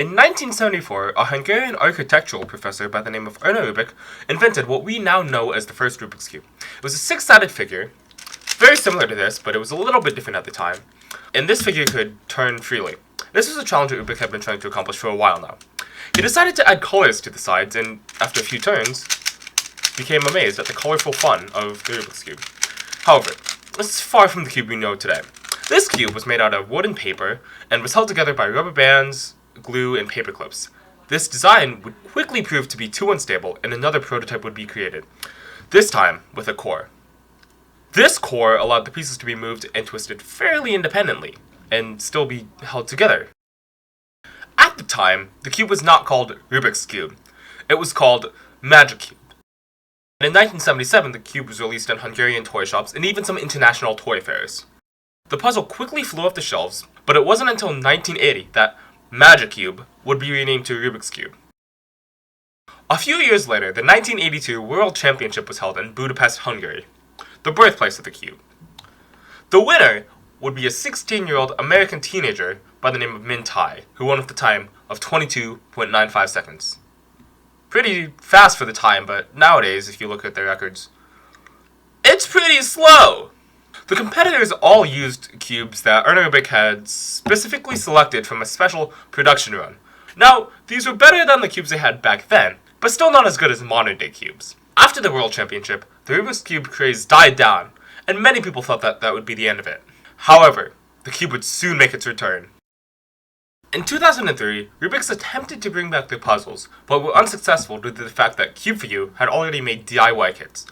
In 1974, a Hungarian architectural professor by the name of Rubik invented what we now know as the first Rubik's Cube. It was a six-sided figure, very similar to this, but it was a little bit different at the time, and this figure could turn freely. This was a challenge that Rubik had been trying to accomplish for a while now. He decided to add colors to the sides, and after a few turns, became amazed at the colorful fun of the Rubik's Cube. However, this is far from the cube we know today. This cube was made out of wood and paper, and was held together by rubber bands, glue, and paper clips. This design would quickly prove to be too unstable, and another prototype would be created, this time with a core. This core allowed the pieces to be moved and twisted fairly independently, and still be held together. At the time, the cube was not called Rubik's Cube. It was called Magic Cube. And in 1977, the cube was released in Hungarian toy shops and even some international toy fairs. The puzzle quickly flew off the shelves, but it wasn't until 1980 that Magic Cube would be renamed to Rubik's Cube. A few years later, the 1982 World Championship was held in Budapest, Hungary, the birthplace of the cube. The winner would be a 16-year-old American teenager by the name of Min Tai, who won with a time of 22.95 seconds. Pretty fast for the time, but nowadays, if you look at their records, it's pretty slow! The competitors all used cubes that Rubik had specifically selected from a special production run. Now, these were better than the cubes they had back then, but still not as good as modern-day cubes. After the World Championship, the Rubik's Cube craze died down, and many people thought that that would be the end of it. However, the cube would soon make its return. In 2003, Rubik's attempted to bring back their puzzles, but were unsuccessful due to the fact that Cube4U had already made DIY kits,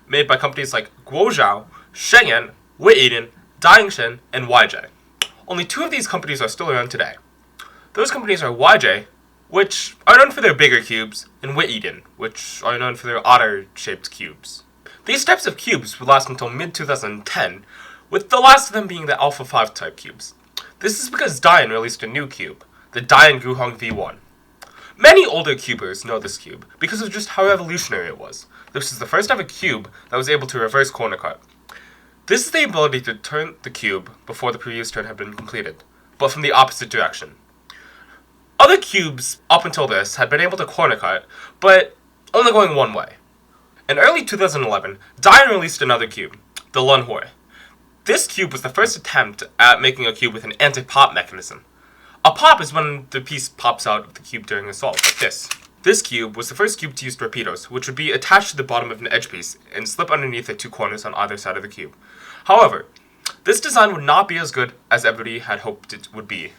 made by companies like Guozhou, Shenzhen, Weiden, Diansheng, and YJ. Only two of these companies are still around today. Those companies are YJ, which are known for their bigger cubes, and Weiden, which are known for their otter-shaped cubes. These types of cubes would last until mid-2010, with the last of them being the Alpha 5 type cubes. This is because Dian released a new cube, the Dian Guhong V1. Many older cubers know this cube because of just how revolutionary it was. This is the first ever cube that was able to reverse corner cut. This is the ability to turn the cube before the previous turn had been completed, but from the opposite direction. Other cubes up until this had been able to corner cut, but only going one way. In early 2011, Dian released another cube, the Lunhoi. This cube was the first attempt at making a cube with an anti-pop mechanism. A pop is when the piece pops out of the cube during assault, like this. This cube was the first cube to use torpedoes, which would be attached to the bottom of an edge piece and slip underneath the two corners on either side of the cube. However, this design would not be as good as everybody had hoped it would be.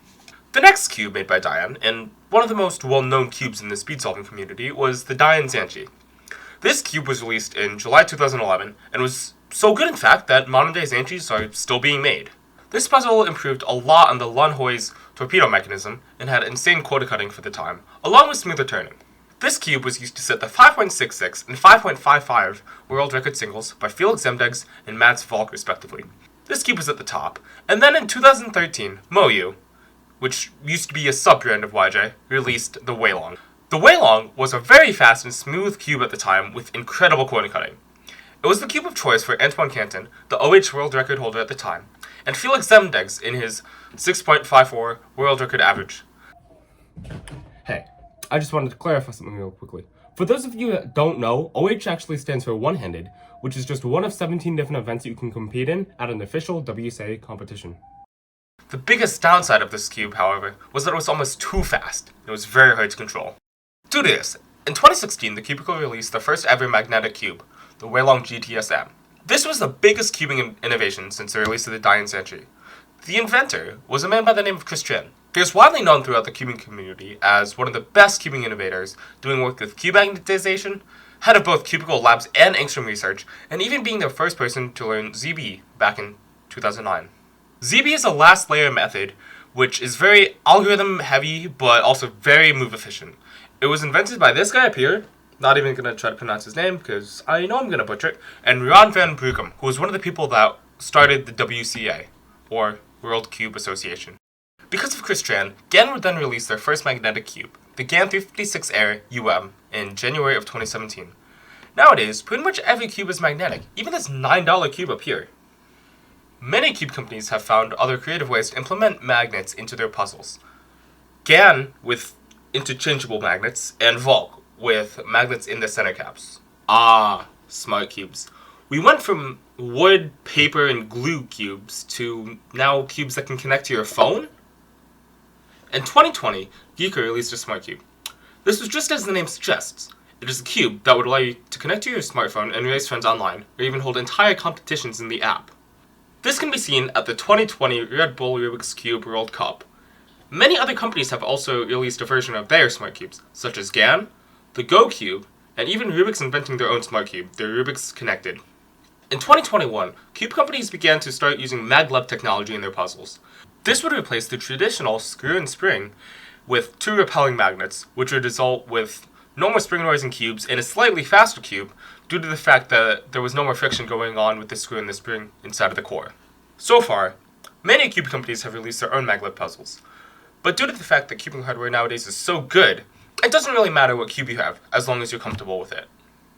The next cube made by Dian, and one of the most well-known cubes in the speed-solving community, was the Diansheng. This cube was released in July 2011, and was so good in fact that modern-day Zanchis are still being made. This puzzle improved a lot on the Lunhoi's torpedo mechanism, and had insane quarter cutting for the time, along with smoother turning. This cube was used to set the 5.66 and 5.55 world record singles by Felix Zemdegs and Mats Volk respectively. This cube was at the top, and then in 2013, Moyu, which used to be a sub-brand of YJ, released the Weilong. The Weilong was a very fast and smooth cube at the time with incredible corner cutting. It was the cube of choice for Antoine Canton, the OH world record holder at the time, and Felix Zemdegs in his 6.54 world record average. Hey, I just wanted to clarify something real quickly. For those of you that don't know, OH actually stands for one-handed, which is just one of 17 different events that you can compete in at an official WSA competition. The biggest downside of this cube, however, was that it was almost too fast. It was very hard to control. Due to this, in 2016, the Cubicle released the first ever magnetic cube, the Weilong GTSM. This was the biggest cubing innovation since the release of the Diansheng. The inventor was a man by the name of Chris Chen. He is widely known throughout the cubing community as one of the best cubing innovators, doing work with cube magnetization, head of both Cubicle Labs and Angstrom Research, and even being the first person to learn ZB back in 2009. ZB is a last layer method, which is very algorithm heavy, but also very move efficient. It was invented by this guy up here, not even going to try to pronounce his name because I know I'm going to butcher it, and Ron van Brughem, who was one of the people that started the WCA, or World Cube Association. Because of Chris Chan, GAN would then release their first magnetic cube, the GAN 356 Air UM, in January of 2017. Nowadays, pretty much every cube is magnetic, even this $9 cube up here. Many cube companies have found other creative ways to implement magnets into their puzzles. GAN, with interchangeable magnets, and Volk with magnets in the center caps. Ah, smart cubes. We went from wood, paper, and glue cubes to now cubes that can connect to your phone? In 2020, Geeker released a smart cube. This was just as the name suggests. It is a cube that would allow you to connect to your smartphone and race friends online, or even hold entire competitions in the app. This can be seen at the 2020 Red Bull Rubik's Cube World Cup. Many other companies have also released a version of their smart cubes, such as GAN, the Go Cube, and even Rubik's inventing their own smart cube, the Rubik's Connected. In 2021, cube companies began to start using maglev technology in their puzzles. This would replace the traditional screw and spring with two repelling magnets, which would result with no more spring noise in cubes and a slightly faster cube due to the fact that there was no more friction going on with the screw and the spring inside of the core. So far, many cube companies have released their own maglev puzzles, but due to the fact that cubing hardware nowadays is so good, it doesn't really matter what cube you have as long as you're comfortable with it.